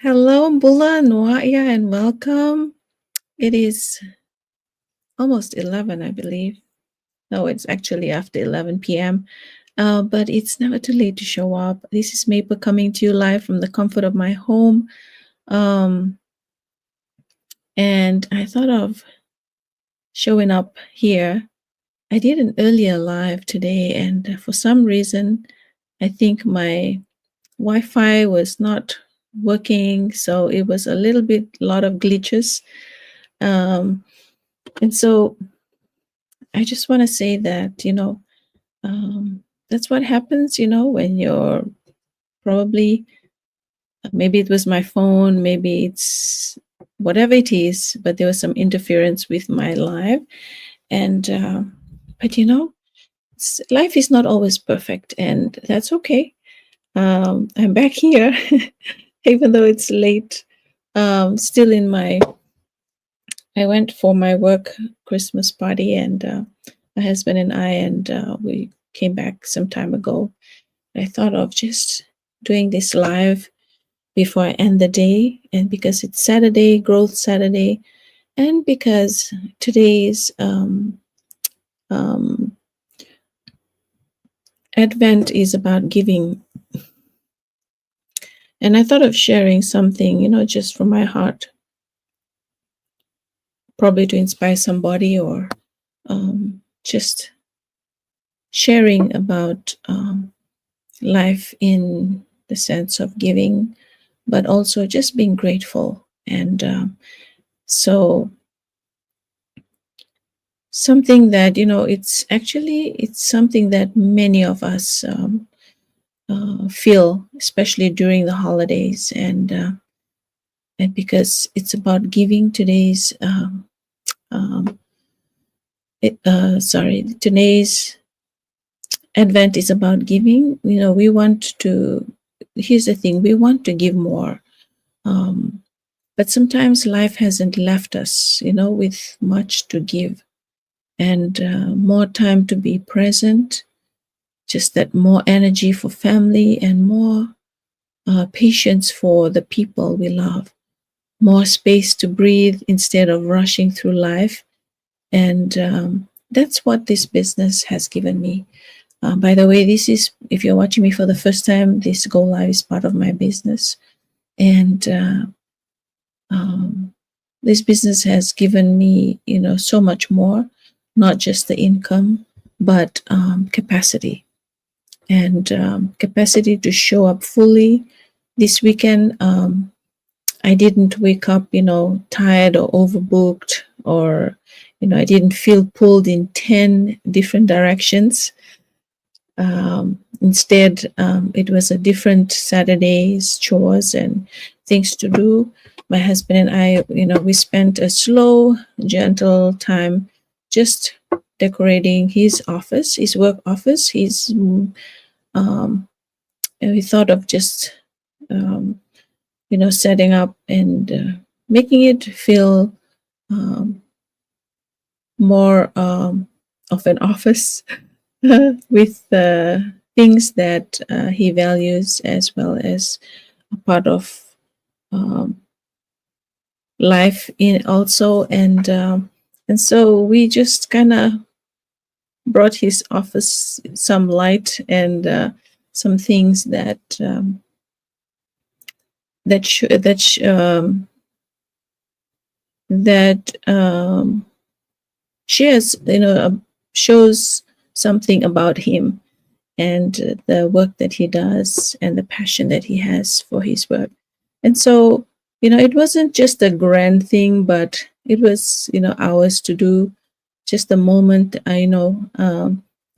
Hello, Mbula Nwaya, and welcome. It is almost 11, I believe. No, it's actually after 11 p.m. But it's never too late to show up. This is Maple coming to you live from the comfort of my home. Um, and I thought of showing up here. I did an earlier live today, and for some reason, I think my Wi Fi was not working. So it was a lot of glitches. Um, and so I just want to say that, that's what happens, when you're probably, maybe it was my phone, maybe it's whatever it is, but there was some interference with my live. And, but life is not always perfect, and that's okay. I'm back here, even though it's late. Still I went for my work Christmas party, and my husband and we came back some time ago. I thought of just doing this live before I end the day, and because it's Saturday, Growth Saturday, and because today's um, Advent is about giving. And I thought of sharing something, just from my heart, probably to inspire somebody or just sharing about life in the sense of giving, but also just being grateful. And so something that it's something that many of us feel, especially during the holidays, and because it's about giving. Um, Today's Advent is about giving. We want to. Here's the thing: we want to give more. Um, but sometimes life hasn't left us, with much to give, and more time to be present, just that more energy for family, and more patience for the people we love, more space to breathe instead of rushing through life. And that's what this business has given me. By the way, if you're watching me for the first time, this Go Live is part of my business. And this business has given me, so much more, not just the income, but capacity, and capacity to show up fully. This weekend, I didn't wake up, tired or overbooked, or, I didn't feel pulled in 10 different directions. Instead, it was a different Saturday's chores and things to do. My husband and I, we spent a slow, gentle time just decorating his office, his work office. And we thought of just, um, setting up and making it feel um, more of an office with things that he values, as well as a part of um, life in also. And so we just kind of brought his office some light, and some things that sh- that sh- that shares shows something about him, and the work that he does, and the passion that he has for his work. And so, it wasn't just a grand thing, but it was, ours to do. Just a moment, a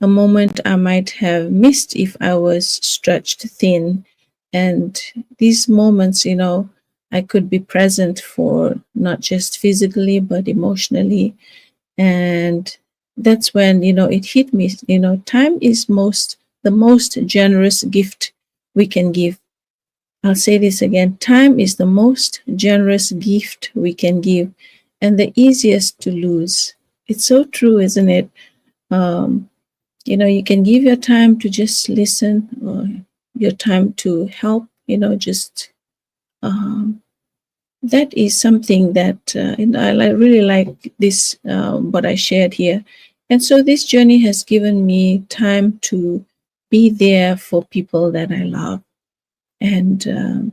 moment I might have missed if I was stretched thin. And these moments, I could be present for, not just physically, but emotionally. And that's when, it hit me. Time is the most generous gift we can give. I'll say this again: time is the most generous gift we can give, and the easiest to lose. It's so true, isn't it? um, you can give your time to just listen, or your time to help, just That is something that really like this, what I shared here. And so this journey has given me time to be there for people that I love, and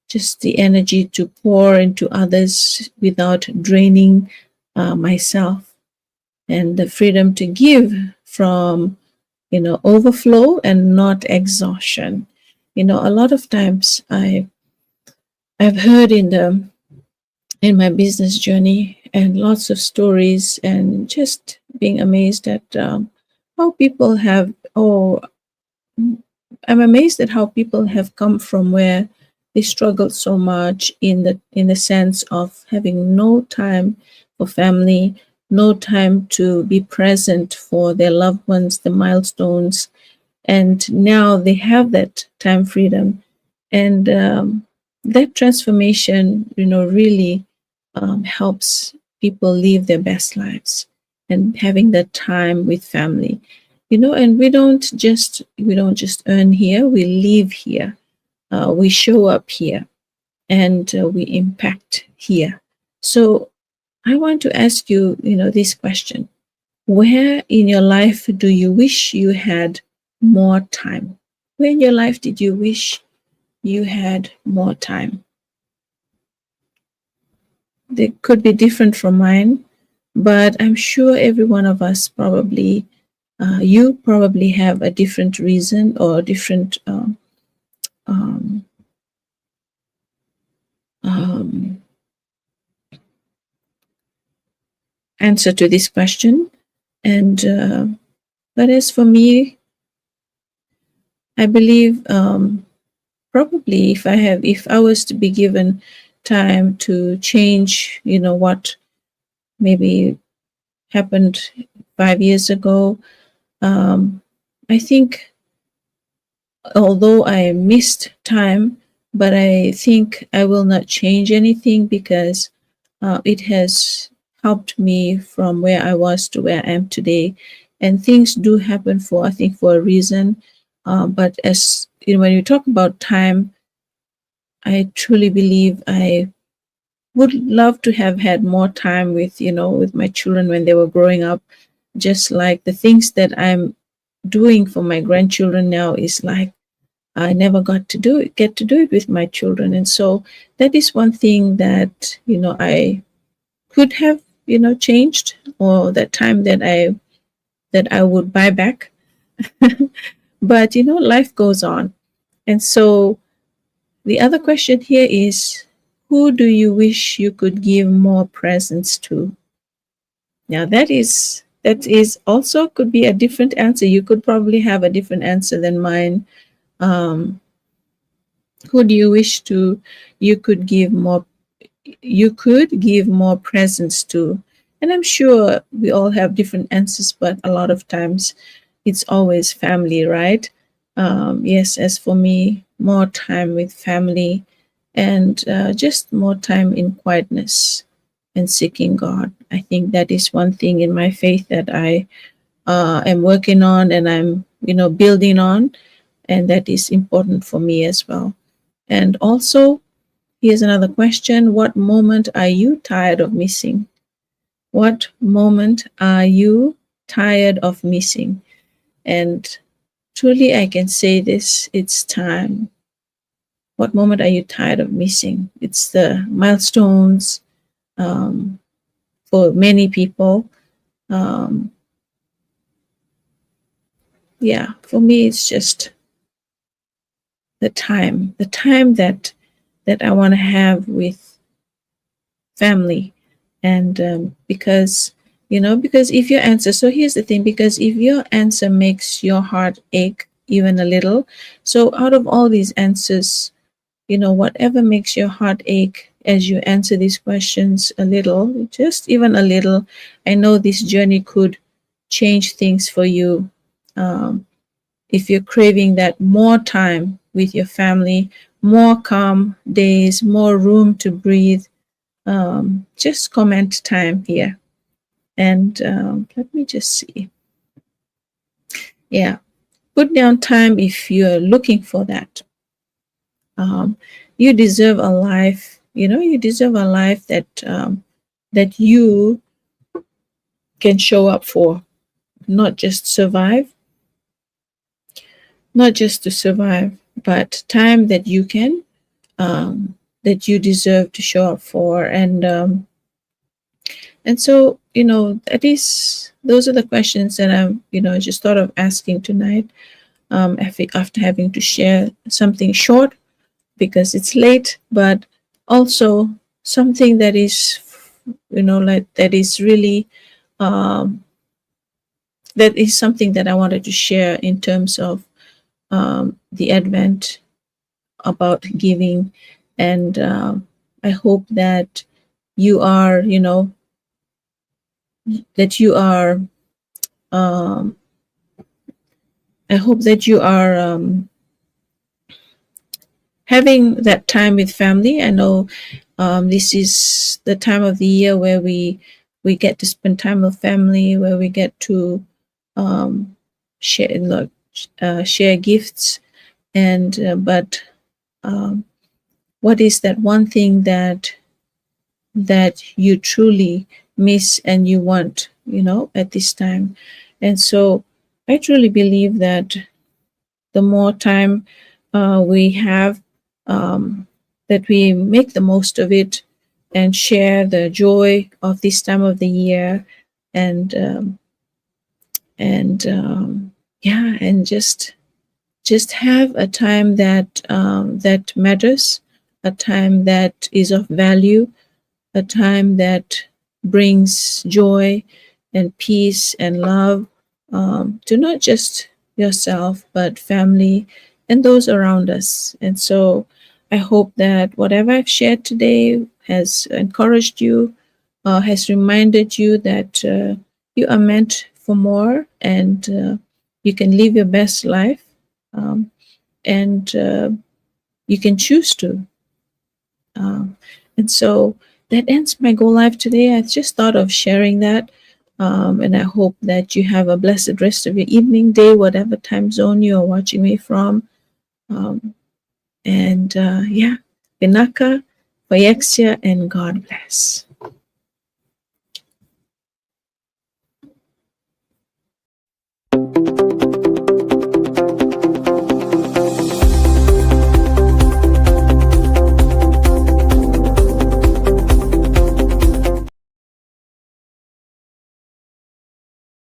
just the energy to pour into others without draining myself, and the freedom to give from overflow and not exhaustion. A lot of times I've heard in my business journey and lots of stories, and just being amazed at how people have oh I'm amazed at how people have come from where they struggled so much in the sense of having no time for family, no time to be present for their loved ones, the milestones, and now they have that time freedom. And that transformation, really helps people live their best lives, and having that time with family. And we don't just earn here, we live here, we show up here, and we impact here. So I want to ask you, this question: where in your life do you wish you had more time? Where in your life did you wish you had more time? They could be different from mine, but I'm sure every one of us probably, you probably have a different reason or a different um, um, answer to this question. And but as for me, I believe, probably if I was to be given time to change, what maybe happened 5 years ago, um, I think, although I missed time, but I think I will not change anything, because it has helped me from where I was to where I am today. And things do happen for, I think, for a reason. But as when you talk about time, I truly believe I would love to have had more time with my children when they were growing up. Just like the things that I'm doing for my grandchildren now is like I never get to do it with my children. And so that is one thing that I could have changed, or that time that I would buy back. But life goes on. And so the other question here is, who do you wish you could give more presents to? Now that is also could be a different answer. You could probably have a different answer than mine. um who do you wish to you could give more you could give more presents to? And I'm sure we all have different answers, but a lot of times it's always family, right? Yes, as for me, more time with family, and just more time in quietness and seeking God. I think that is one thing in my faith that I am working on, and I'm building on, and that is important for me as well. And also, here's another question: what moment are you tired of missing? What moment are you tired of missing? And truly, I can say this: it's time. What moment are you tired of missing? It's the milestones, um, for many people. Um, yeah, for me, it's just the time that I want to have with family. And because if your answer so here's the thing: because if your answer makes your heart ache even a little, so out of all these answers, whatever makes your heart ache as you answer these questions a little, just even a little, I know this journey could change things for you. If you're craving that more time with your family, more calm days, more room to breathe, just comment time here. And let me just see. Yeah, put down time if you're looking for that. Um, you deserve a life. You deserve a life that you can show up for, not just survive, not just to survive, but time that you can, that you deserve to show up for. And so, at least those are the questions that I'm, just thought of asking tonight, after having to share something short because it's late, but also something that is, like that is really, um, that is something that I wanted to share in terms of the Advent, about giving. And I hope that you are, that you are, um, I hope that you are having that time with family. I know this is the time of the year where we get to spend time with family, where we get to um, share, like, share gifts. And but um, what is that one thing that you truly miss and you want, at this time? And so I truly believe that the more time we have, um, that we make the most of it and share the joy of this time of the year. And yeah, and just have a time that matters, a time that is of value, a time that brings joy and peace and love, to not just yourself, but family and those around us. And so I hope that whatever I've shared today has encouraged you, has reminded you that you are meant for more, and you can live your best life, um, and you can choose to. Um, and so that ends my Go Live today. I just thought of sharing that. And I hope that you have a blessed rest of your evening, day, whatever time zone you are watching me from. Um, and yeah, Binaka, Vayexia, and God bless.